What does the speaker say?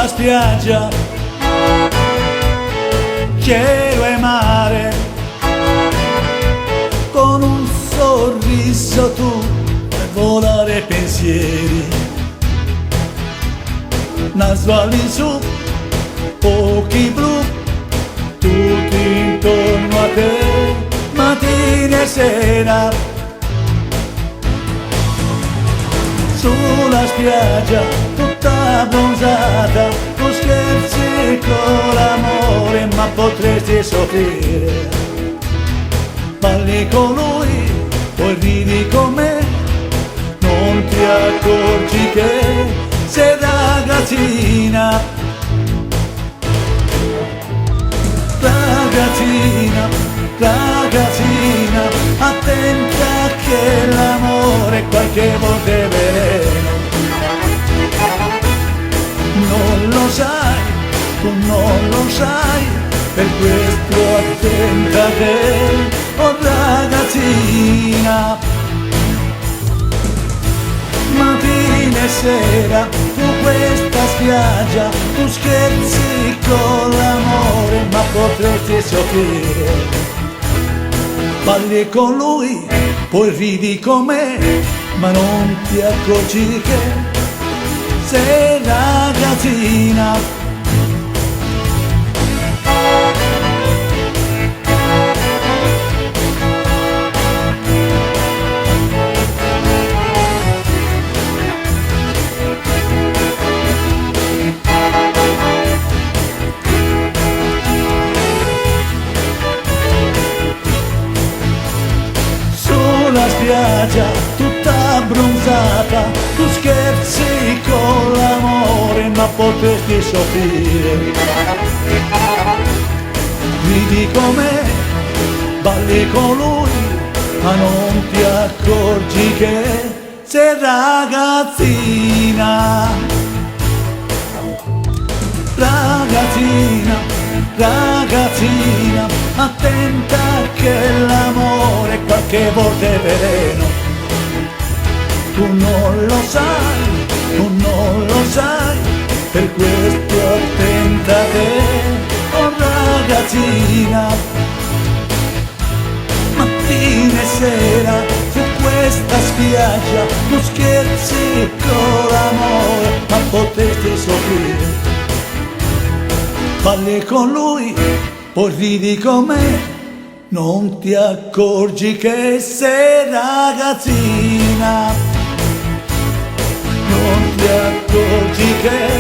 sulla spiaggia, cielo e mare, con un sorriso tu per volare pensieri, nasvalli su, occhi blu, tutti intorno a te, mattina e sera, sulla spiaggia tutta abbronzata, tu scherzi con l'amore ma potresti soffrire, balli con lui, poi ridi con me, non ti accorgi che sei ragazzina, ragazzina, ragazzina, attenta che l'amore qualche volta è veleno. Non lo sai, tu non lo sai, per questo attenta che, oh ragazzina. Mattina e sera, su questa spiaggia, tu scherzi con l'amore, ma potresti soffrire. Balli con lui, poi ridi con me, ma non ti accorgi che sei ragazzina. Sulla spiaggia tutta abbronzata, tu scherzi con l'amore ma potresti soffrire. Ridi con me, balli con lui, ma non ti accorgi che sei ragazzina. Ragazzina, ragazzina, attenta che l'amore qualche volta è veleno. Tu non lo sai, tu non lo sai, per questo attenta te, oh ragazzina. Mattina e sera, su questa spiaggia, tu scherzi con l'amore, ma potresti soffrire. Balli con lui, poi ridi con me, non ti accorgi che sei ragazzina, non ti accorgi che